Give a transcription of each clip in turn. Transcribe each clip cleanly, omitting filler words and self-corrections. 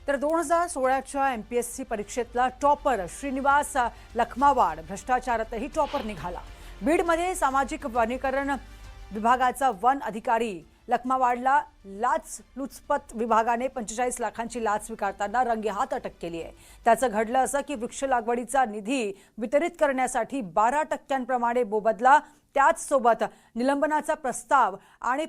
तर 2016च्या MPSC परीक्षेतला topper Shrinivas लखमावाड भ्रष्टाचारातही topper निघाला। बीडमध्ये सामाजिक वनीकरण विभागाचा वन अधिकारी लखमावाडला लाचलुचपत विभागाने 45 लाखांची लाच स्वीकारताना रंगेहात अटक केली आहे। त्याचं घडलं असं की वृक्ष लागवडीचा निधी वितरित करण्यासाठी 12% मोबदला, त्याच सोबत निलंबनाचा प्रस्ताव आणि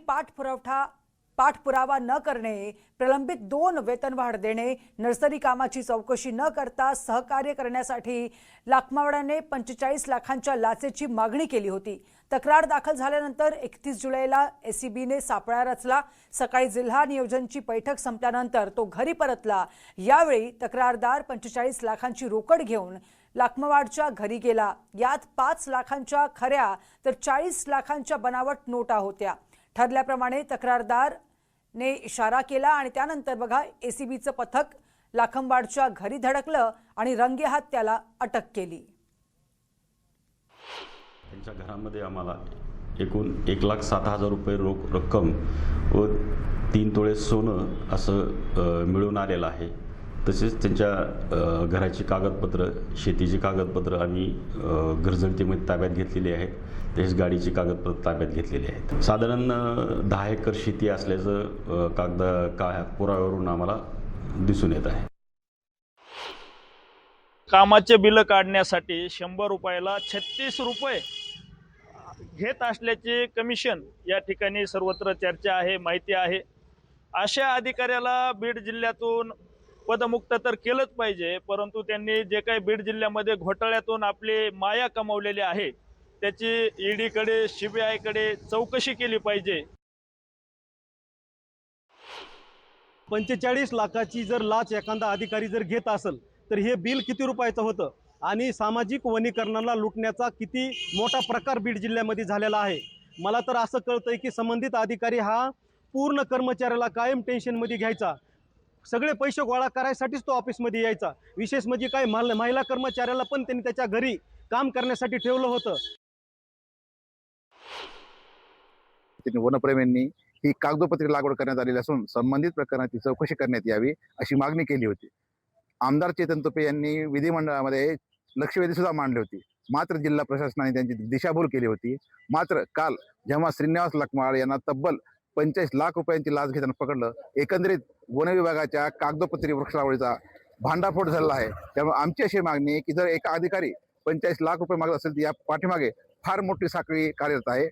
पाठपुरावा न करणे, प्रलंबित 2 वेतनवाढ देणे, नर्सरी कामाची चौकशी न करता सहकार्य करण्यासाठी लखमावाडने 45 लाखांच्या लाचेची मागणी केली होती। तक्रार दाखल झाल्यानंतर 31 जुलैला एसीबीने सापळा रचला। सकाळी जिल्हा नियोजनची बैठक संपल्यानंतर तो घरी परतला। यावेळी तक्रारदार 45 लाखांची रोकड घेऊन लखमावाडच्या घरी गेला। यात 5 लाखांच्या खऱ्या तर 40 लाखांच्या बनावट नोटा होत्या। ठरल्याप्रमाणे तक्रारदार ने इशारा केला आणि त्यानंतर बघा एसीबीचं पथक लखमावाडच्या घरी धडकलं आणि रंगेहात त्याला अटक केली। त्यांच्या घरामध्ये आम्हाला एकूण 1,07,000 रुपये रोख रक्कम व 3 तोळे सोनं असं मिळून आलेलं आहे। तसेच त्यांच्या घराची कागदपत्र, शेतीची कागदपत्र आणि घरजडतीमध्ये ताब्यात घेतलेली आहेत। तसेच गाडीची कागदपत्र ताब्यात घेतलेली आहेत। साधारण 10 एकर शेती असल्याचं पुराव्यावरून आम्हाला दिसून येत आहे। कामाचे बिल काढण्यासाठी 100 रुपयाला 36 रुपये घेत असल्याचे कमिशन या ठिकाणी सर्वत्र चर्चा आहे, माहिती आहे। अशा अधिकाऱ्याला बीड जिल्ह्यातून पदमुक्त तर केलंच पाहिजे, परंतु त्यांनी जे काही बीड जिल्ह्यामध्ये घोटाळ्यातून आपले माया कमावलेले आहे त्याची ईडीकडे, सीबीआयकडे चौकशी केली पाहिजे। 45 लाखाची जर लाच एखादा अधिकारी जर घेत असेल तर हे बिल किती रुपयाचं होतं आणि सामाजिक वनीकरणाला लुटण्याचा किती मोठा प्रकार बीड जिल्ह्यामध्ये झालेला आहे। मला तर असं कळतंय की संबंधित अधिकारी हा पूर्ण कर्मचाऱ्याला कायम टेन्शनमध्ये घ्यायचा, सगळे पैसे गोळा करायसाठीच तो ऑफिसमध्ये यायचा। विशेष म्हणजे काय महिला कर्मचाऱ्याला पण त्यांनी त्याच्या घरी काम करण्यासाठी ठेवलं होतं। वनप्रेमींनी ही कागदोपत्री लागवड करण्यात आलेली असून संबंधित प्रकरणाची चौकशी करण्यात यावी अशी मागणी केली होती। आमदार चेतन तुपे यांनी विधिमंडळामध्ये लक्षवेधी सुद्धा मांडली होती, मात्र जिल्हा प्रशासनाने त्यांची दिशाभूल केली होती। मात्र काल जेव्हा श्रीनिवास लखमावाड यांना तब्बल 45 लाख रुपयांची लाच घेताना पकडलं, एकंदरीत वन विभागाच्या कागदोपत्री वृक्ष लागवडीचा भांडाफोड झाला आहे। त्यामुळे आमची अशी मागणी आहे की जर एका अधिकारी 45 लाख रुपये मागत असेल तर या पाठीमागे फार मोठी साखळी कार्यरत आहे।